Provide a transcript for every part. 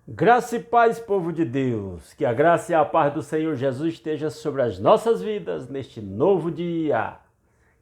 Graça e paz, povo de Deus, que a graça e a paz do Senhor Jesus esteja sobre as nossas vidas neste novo dia.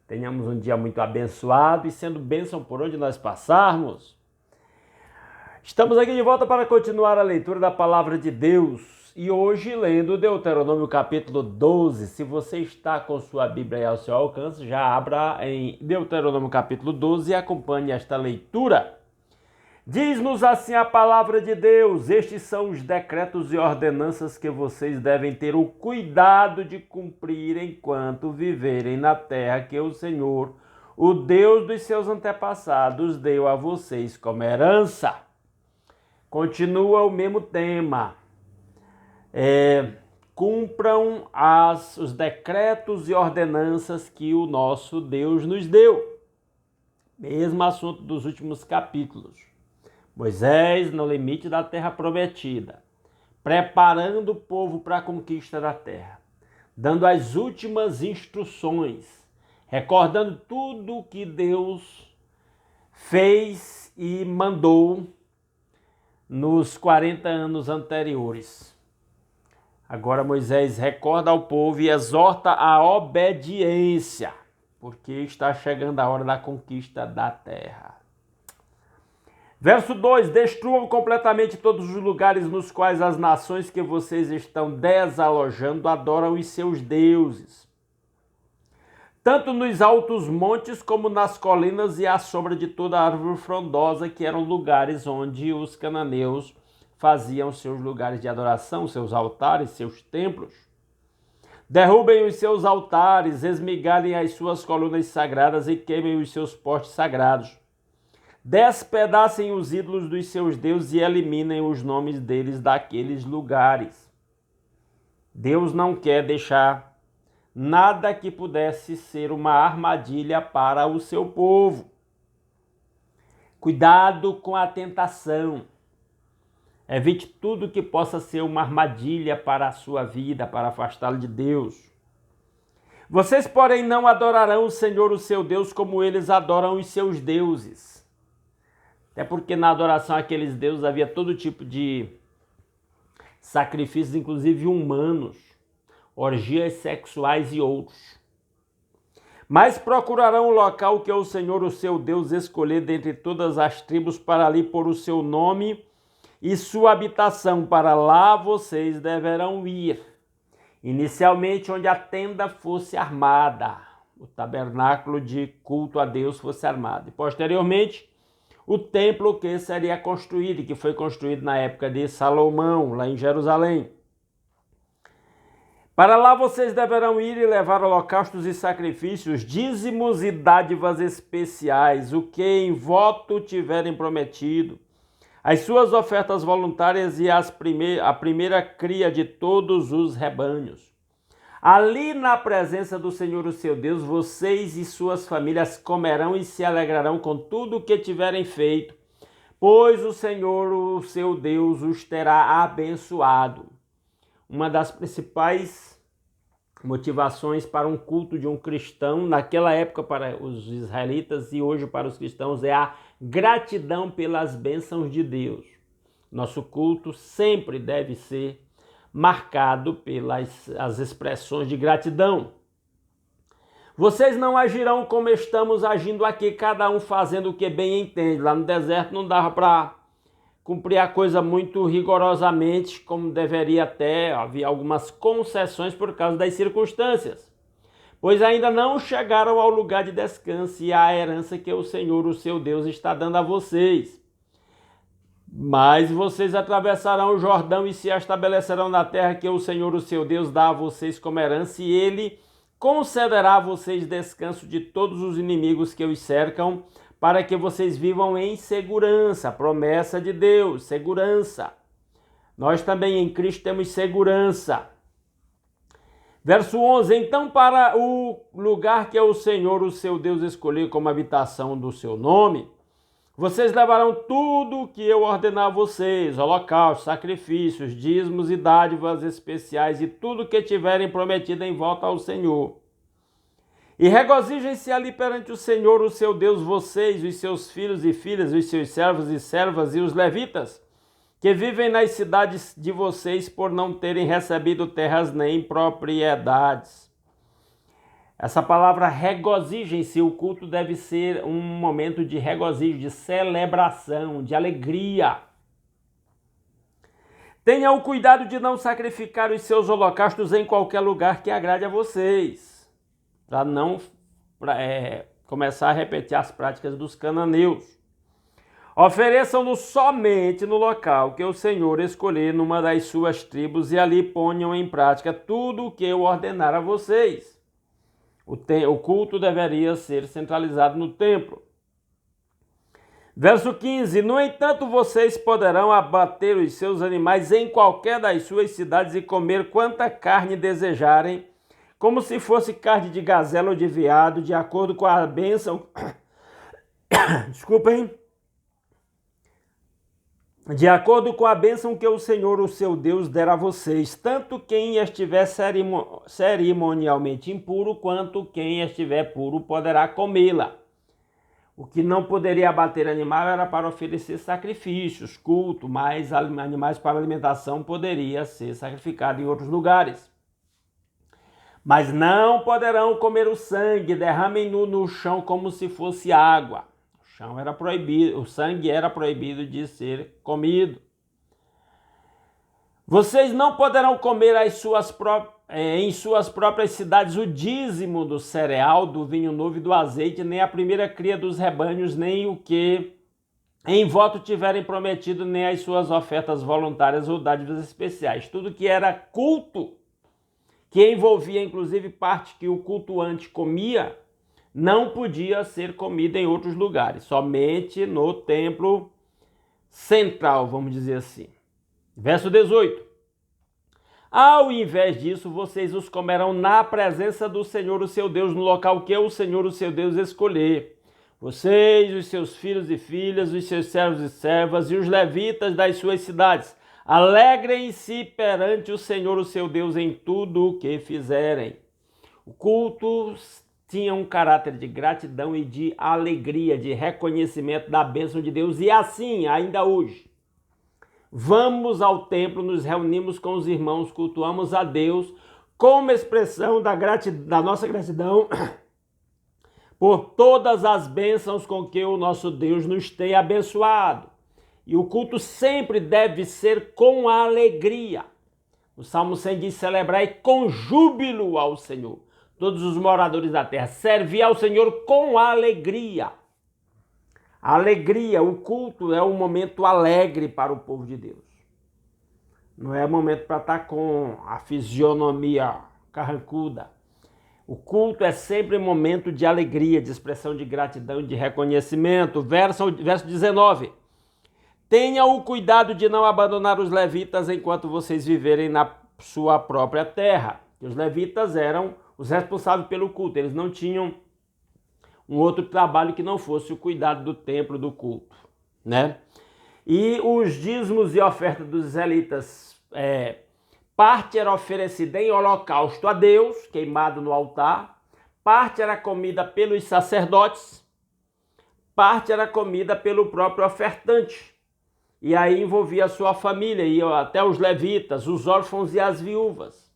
Tenhamos um dia muito abençoado e sendo bênção por onde nós passarmos. Estamos aqui de volta para continuar a leitura da palavra de Deus e hoje lendo Deuteronômio capítulo 12. Se você está com sua Bíblia ao seu alcance, já abra em Deuteronômio capítulo 12 e acompanhe esta leitura. Diz-nos assim a palavra de Deus: estes são os decretos e ordenanças que vocês devem ter o cuidado de cumprir enquanto viverem na terra que o Senhor, o Deus dos seus antepassados, deu a vocês como herança. Continua o mesmo tema. Cumpram os decretos e ordenanças que o nosso Deus nos deu. Mesmo assunto dos últimos capítulos. Moisés no limite da terra prometida, preparando o povo para a conquista da terra, dando as últimas instruções, recordando tudo o que Deus fez e mandou nos 40 anos anteriores. Agora Moisés recorda ao povo e exorta a obediência, porque está chegando a hora da conquista da terra. Verso 2: destruam completamente todos os lugares nos quais as nações que vocês estão desalojando adoram os seus deuses, tanto nos altos montes como nas colinas e à sombra de toda árvore frondosa, que eram lugares onde os cananeus faziam seus lugares de adoração, seus altares, seus templos. Derrubem os seus altares, esmigalhem as suas colunas sagradas e queimem os seus postes sagrados. Despedacem os ídolos dos seus deuses e eliminem os nomes deles daqueles lugares. Deus não quer deixar nada que pudesse ser uma armadilha para o seu povo. Cuidado com a tentação. Evite tudo que possa ser uma armadilha para a sua vida, para afastá-lo de Deus. Vocês, porém, não adorarão o Senhor, o seu Deus, como eles adoram os seus deuses. Até porque na adoração àqueles deuses havia todo tipo de sacrifícios, inclusive humanos, orgias sexuais e outros. Mas procurarão o local que o Senhor, o seu Deus, escolher dentre todas as tribos para ali pôr o seu nome e sua habitação. Para lá vocês deverão ir. Inicialmente onde a tenda fosse armada, o tabernáculo de culto a Deus fosse armado. E posteriormente o templo que seria construído, e que foi construído na época de Salomão, lá em Jerusalém. Para lá vocês deverão ir e levar holocaustos e sacrifícios, dízimos e dádivas especiais, o que em voto tiverem prometido, as suas ofertas voluntárias e a primeira cria de todos os rebanhos. Ali na presença do Senhor, o seu Deus, vocês e suas famílias comerão e se alegrarão com tudo o que tiverem feito, pois o Senhor, o seu Deus, os terá abençoado. Uma das principais motivações para um culto de um cristão, naquela época para os israelitas e hoje para os cristãos, é a gratidão pelas bênçãos de Deus. Nosso culto sempre deve ser marcado pelas expressões de gratidão. Vocês não agirão como estamos agindo aqui, cada um fazendo o que bem entende. Lá no deserto não dava para cumprir a coisa muito rigorosamente, como deveria até. Havia algumas concessões por causa das circunstâncias, pois ainda não chegaram ao lugar de descanso e à herança que o Senhor, o seu Deus, está dando a vocês. Mas vocês atravessarão o Jordão e se estabelecerão na terra que o Senhor, o seu Deus, dá a vocês como herança, e ele concederá a vocês descanso de todos os inimigos que os cercam, para que vocês vivam em segurança. Promessa de Deus, segurança. Nós também em Cristo temos segurança. Verso 11: então para o lugar que o Senhor, o seu Deus, escolheu como habitação do seu nome, vocês levarão tudo o que eu ordenar a vocês, holocaustos, sacrifícios, dízimos e dádivas especiais e tudo o que tiverem prometido em volta ao Senhor. E regozijem-se ali perante o Senhor, o seu Deus, vocês, os seus filhos e filhas, os seus servos e servas e os levitas, que vivem nas cidades de vocês por não terem recebido terras nem propriedades. Essa palavra regozijem-se, o culto deve ser um momento de regozijo, de celebração, de alegria. Tenha o cuidado de não sacrificar os seus holocaustos em qualquer lugar que agrade a vocês, para não começar a repetir as práticas dos cananeus. Ofereçam-no somente no local que o Senhor escolher numa das suas tribos e ali ponham em prática tudo o que eu ordenar a vocês. O culto deveria ser centralizado no templo. Verso 15: No entanto, vocês poderão abater os seus animais em qualquer das suas cidades e comer quanta carne desejarem, como se fosse carne de gazela ou de veado, de acordo com a bênção. Desculpem. De acordo com a bênção que o Senhor, o seu Deus, der a vocês, tanto quem estiver cerimonialmente impuro, quanto quem estiver puro poderá comê-la. O que não poderia abater animal era para oferecer sacrifícios, culto, mas animais para alimentação poderia ser sacrificado em outros lugares. Mas não poderão comer o sangue, derramem-no no chão como se fosse água. O sangue era proibido de ser comido. Vocês não poderão comer em suas próprias cidades o dízimo do cereal, do vinho novo e do azeite, nem a primeira cria dos rebanhos, nem o que em voto tiverem prometido, nem as suas ofertas voluntárias ou dádivas especiais. Tudo que era culto, que envolvia inclusive parte que o cultuante comia, não podia ser comida em outros lugares, somente no templo central, vamos dizer assim. Verso 18. Ao invés disso, vocês os comerão na presença do Senhor, o seu Deus, no local que o Senhor, o seu Deus, escolher. Vocês, os seus filhos e filhas, os seus servos e servas e os levitas das suas cidades, alegrem-se perante o Senhor, o seu Deus, em tudo o que fizerem. O culto tinha um caráter de gratidão e de alegria, de reconhecimento da bênção de Deus, e assim, ainda hoje, vamos ao templo, nos reunimos com os irmãos, cultuamos a Deus como expressão da nossa gratidão por todas as bênçãos com que o nosso Deus nos tem abençoado. E o culto sempre deve ser com alegria. O Salmo 100 diz: celebrai com júbilo ao Senhor todos os moradores da terra, servi ao Senhor com alegria. A alegria, o culto é um momento alegre para o povo de Deus. Não é momento para estar com a fisionomia carrancuda. O culto é sempre um momento de alegria, de expressão de gratidão e de reconhecimento. Verso 19. Tenha o cuidado de não abandonar os levitas enquanto vocês viverem na sua própria terra. Os levitas eram os responsáveis pelo culto, eles não tinham um outro trabalho que não fosse o cuidado do templo, do culto, né? E os dízimos e ofertas dos israelitas, parte era oferecida em holocausto a Deus, queimado no altar, parte era comida pelos sacerdotes, parte era comida pelo próprio ofertante, e aí envolvia a sua família, e até os levitas, os órfãos e as viúvas.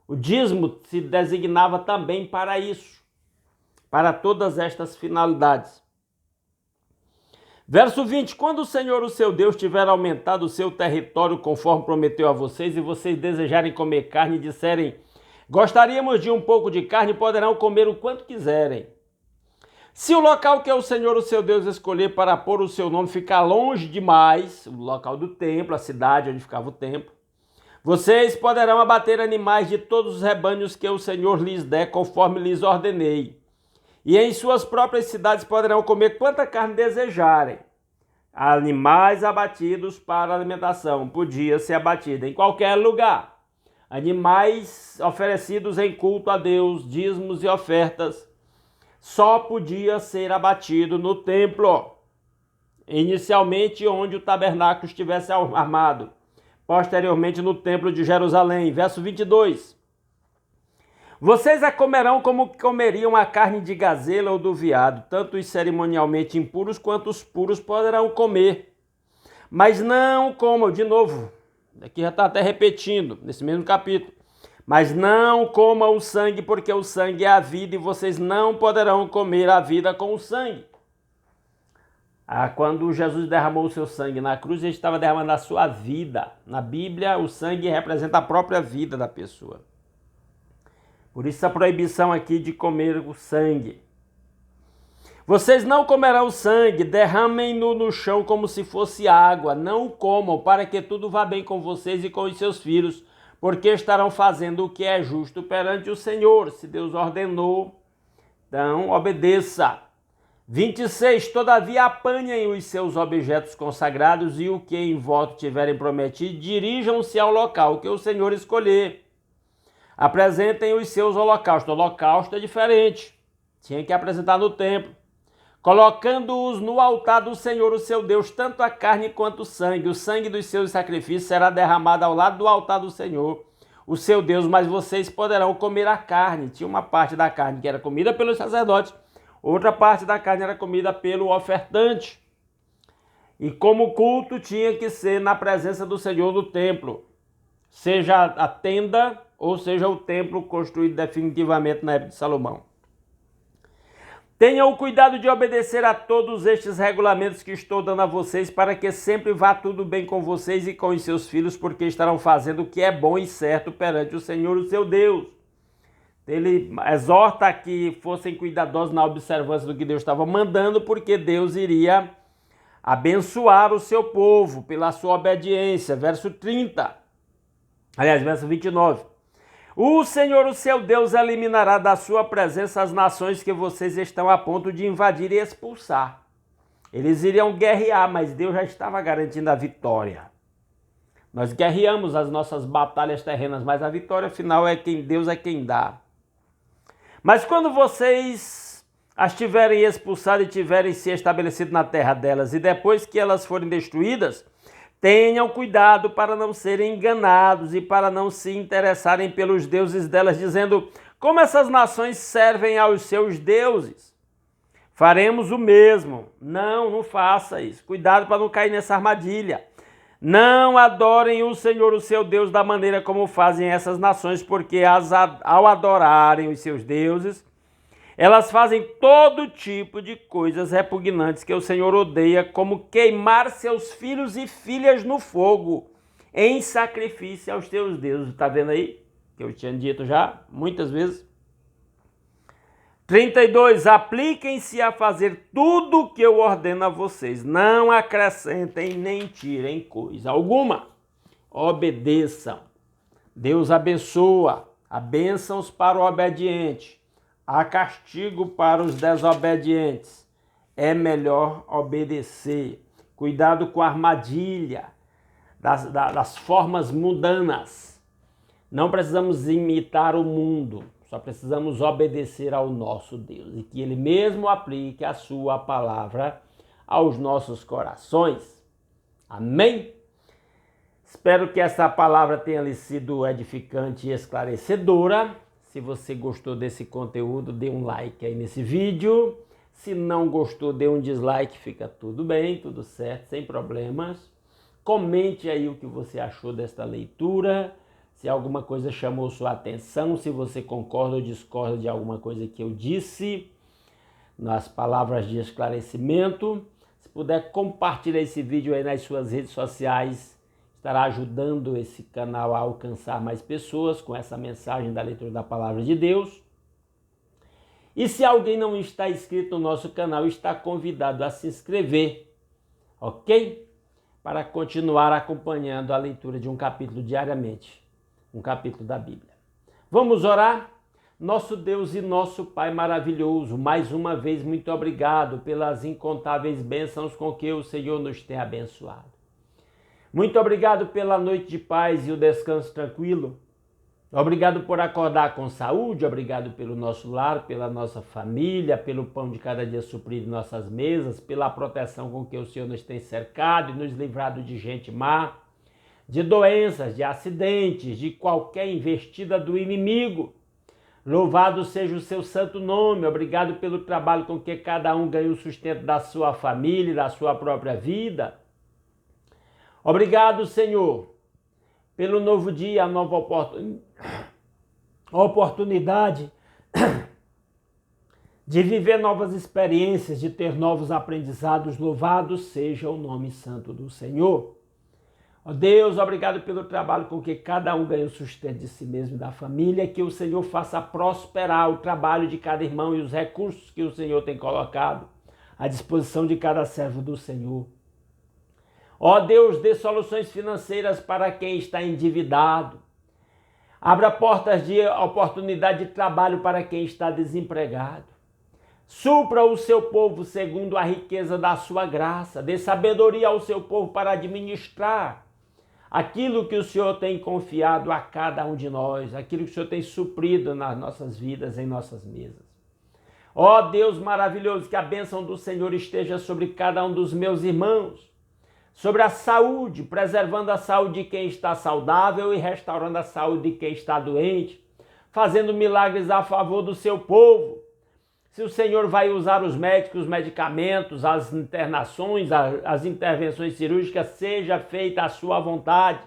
O dízimo se designava também para isso, para todas estas finalidades. Verso 20. Quando o Senhor, o seu Deus, tiver aumentado o seu território conforme prometeu a vocês, e vocês desejarem comer carne e disserem: gostaríamos de um pouco de carne, poderão comer o quanto quiserem. Se o local que o Senhor, o seu Deus, escolher para pôr o seu nome ficar longe demais, o local do templo, a cidade onde ficava o templo, vocês poderão abater animais de todos os rebanhos que o Senhor lhes der, conforme lhes ordenei. E em suas próprias cidades poderão comer quanta carne desejarem. Animais abatidos para alimentação podia ser abatido em qualquer lugar. Animais oferecidos em culto a Deus, dízimos e ofertas, só podia ser abatido no templo. Inicialmente onde o tabernáculo estivesse armado. Posteriormente no templo de Jerusalém. Verso 22. Vocês a comerão como comeriam a carne de gazela ou do veado, tanto os cerimonialmente impuros quanto os puros poderão comer. Mas não comam, de novo, aqui já está até repetindo, nesse mesmo capítulo. Mas não comam o sangue, porque o sangue é a vida e vocês não poderão comer a vida com o sangue. Quando Jesus derramou o seu sangue na cruz, ele estava derramando a sua vida. Na Bíblia, o sangue representa a própria vida da pessoa. Por isso a proibição aqui de comer o sangue. Vocês não comerão sangue, derramem-no no chão como se fosse água. Não o comam, para que tudo vá bem com vocês e com os seus filhos, porque estarão fazendo o que é justo perante o Senhor. Se Deus ordenou, então obedeça. 26. Todavia apanhem os seus objetos consagrados e o que em voto tiverem prometido, dirijam-se ao local que o Senhor escolher. Apresentem os seus holocaustos. O holocausto é diferente. Tinha que apresentar no templo. Colocando-os no altar do Senhor, o seu Deus, tanto a carne quanto o sangue. O sangue dos seus sacrifícios será derramado ao lado do altar do Senhor, o seu Deus, mas vocês poderão comer a carne. Tinha uma parte da carne que era comida pelos sacerdotes, outra parte da carne era comida pelo ofertante. E como culto tinha que ser na presença do Senhor no templo, seja a tenda ou seja o templo construído definitivamente na época de Salomão. Tenham o cuidado de obedecer a todos estes regulamentos que estou dando a vocês, para que sempre vá tudo bem com vocês e com os seus filhos, porque estarão fazendo o que é bom e certo perante o Senhor, o seu Deus. Ele exorta que fossem cuidadosos na observância do que Deus estava mandando, porque Deus iria abençoar o seu povo pela sua obediência. Verso 30. Aliás, verso 29. O Senhor, o seu Deus, eliminará da sua presença as nações que vocês estão a ponto de invadir e expulsar. Eles iriam guerrear, mas Deus já estava garantindo a vitória. Nós guerreamos as nossas batalhas terrenas, mas a vitória final é quem Deus é quem dá. Mas quando vocês as tiverem expulsado e tiverem se estabelecido na terra delas, e depois que elas forem destruídas, tenham cuidado para não serem enganados e para não se interessarem pelos deuses delas, dizendo: como essas nações servem aos seus deuses, faremos o mesmo. Não faça isso. Cuidado para não cair nessa armadilha. Não adorem o Senhor, o seu Deus, da maneira como fazem essas nações, porque ao adorarem os seus deuses, elas fazem todo tipo de coisas repugnantes que o Senhor odeia, como queimar seus filhos e filhas no fogo, em sacrifício aos teus deuses. Está vendo aí? Que eu tinha dito já muitas vezes. 32. Apliquem-se a fazer tudo o que eu ordeno a vocês. Não acrescentem nem tirem coisa alguma. Obedeçam. Deus abençoa. Há bênçãos para o obediente. Há castigo para os desobedientes. É melhor obedecer. Cuidado com a armadilha das formas mundanas. Não precisamos imitar o mundo. Só precisamos obedecer ao nosso Deus. E que Ele mesmo aplique a sua palavra aos nossos corações. Amém? Espero que essa palavra tenha lhe sido edificante e esclarecedora. Se você gostou desse conteúdo, dê um like aí nesse vídeo. Se não gostou, dê um dislike, fica tudo bem, tudo certo, sem problemas. Comente aí o que você achou desta leitura, se alguma coisa chamou sua atenção, se você concorda ou discorda de alguma coisa que eu disse, nas palavras de esclarecimento. Se puder, compartilhar esse vídeo aí nas suas redes sociais, estará ajudando esse canal a alcançar mais pessoas com essa mensagem da leitura da Palavra de Deus. E se alguém não está inscrito no nosso canal, está convidado a se inscrever, ok? Para continuar acompanhando a leitura de um capítulo diariamente, um capítulo da Bíblia. Vamos orar? Nosso Deus e nosso Pai maravilhoso, mais uma vez muito obrigado pelas incontáveis bênçãos com que o Senhor nos tem abençoado. Muito obrigado pela noite de paz e o descanso tranquilo. Obrigado por acordar com saúde, obrigado pelo nosso lar, pela nossa família, pelo pão de cada dia suprido em nossas mesas, pela proteção com que o Senhor nos tem cercado e nos livrado de gente má, de doenças, de acidentes, de qualquer investida do inimigo. Louvado seja o seu santo nome. Obrigado pelo trabalho com que cada um ganha o sustento da sua família e da sua própria vida. Obrigado, Senhor, pelo novo dia, a nova oportunidade de viver novas experiências, de ter novos aprendizados. Louvado seja o nome santo do Senhor. Ó Deus, obrigado pelo trabalho com que cada um ganha o sustento de si mesmo e da família, que o Senhor faça prosperar o trabalho de cada irmão e os recursos que o Senhor tem colocado à disposição de cada servo do Senhor. Ó Deus, dê soluções financeiras para quem está endividado. Abra portas de oportunidade de trabalho para quem está desempregado. Supra o seu povo segundo a riqueza da sua graça. Dê sabedoria ao seu povo para administrar aquilo que o Senhor tem confiado a cada um de nós, aquilo que o Senhor tem suprido nas nossas vidas, em nossas mesas. Ó Deus maravilhoso, que a bênção do Senhor esteja sobre cada um dos meus irmãos, sobre a saúde, preservando a saúde de quem está saudável e restaurando a saúde de quem está doente, fazendo milagres a favor do seu povo. Se o Senhor vai usar os médicos, os medicamentos, as internações, as intervenções cirúrgicas, seja feita a sua vontade.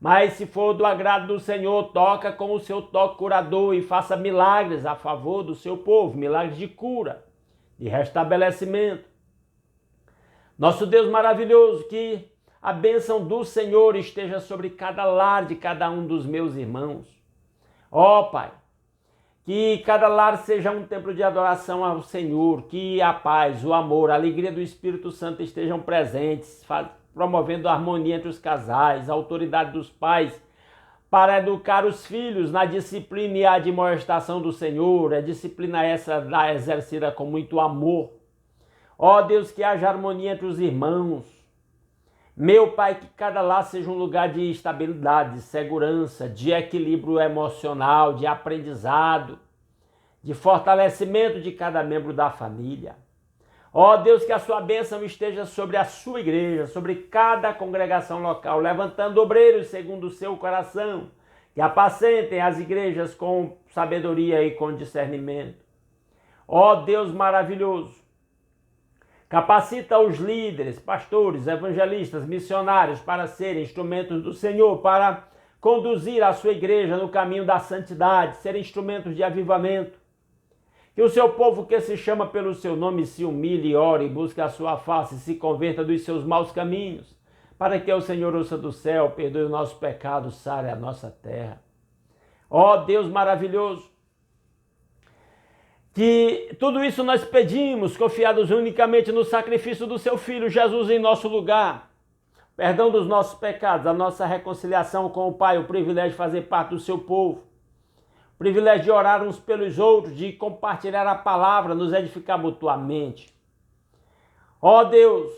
Mas se for do agrado do Senhor, toca com o seu toque curador e faça milagres a favor do seu povo, milagres de cura, de restabelecimento. Nosso Deus maravilhoso, que a bênção do Senhor esteja sobre cada lar de cada um dos meus irmãos. Ó Pai, que cada lar seja um templo de adoração ao Senhor, que a paz, o amor, a alegria do Espírito Santo estejam presentes, promovendo a harmonia entre os casais, a autoridade dos pais para educar os filhos na disciplina e admoestação do Senhor, a disciplina essa exercida com muito amor. Ó Deus, que haja harmonia entre os irmãos. Meu Pai, que cada lar seja um lugar de estabilidade, de segurança, de equilíbrio emocional, de aprendizado, de fortalecimento de cada membro da família. Ó Deus, que a sua bênção esteja sobre a sua igreja, sobre cada congregação local, levantando obreiros segundo o seu coração, que apacentem as igrejas com sabedoria e com discernimento. Ó Deus maravilhoso, capacita os líderes, pastores, evangelistas, missionários para serem instrumentos do Senhor, para conduzir a sua igreja no caminho da santidade, serem instrumentos de avivamento. Que o seu povo que se chama pelo seu nome se humilhe, ore, busque a sua face, se converta dos seus maus caminhos, para que o Senhor ouça do céu, perdoe os nossos pecados, sare a nossa terra. Ó Deus maravilhoso, que tudo isso nós pedimos, confiados unicamente no sacrifício do seu Filho Jesus em nosso lugar. Perdão dos nossos pecados, a nossa reconciliação com o Pai, o privilégio de fazer parte do seu povo. O privilégio de orar uns pelos outros, de compartilhar a palavra, nos edificar mutuamente. Ó Deus,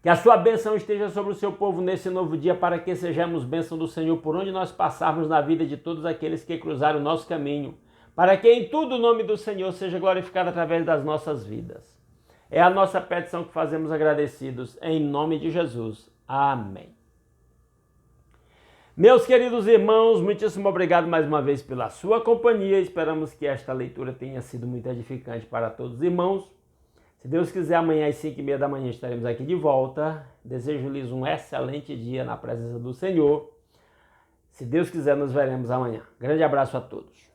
que a sua bênção esteja sobre o seu povo nesse novo dia, para que sejamos bênção do Senhor por onde nós passarmos na vida de todos aqueles que cruzaram o nosso caminho, para que em tudo o nome do Senhor seja glorificado através das nossas vidas. É a nossa petição que fazemos agradecidos, em nome de Jesus. Amém. Meus queridos irmãos, muitíssimo obrigado mais uma vez pela sua companhia. Esperamos que esta leitura tenha sido muito edificante para todos os irmãos. Se Deus quiser, amanhã às 5h30 da manhã estaremos aqui de volta. Desejo-lhes um excelente dia na presença do Senhor. Se Deus quiser, nos veremos amanhã. Grande abraço a todos.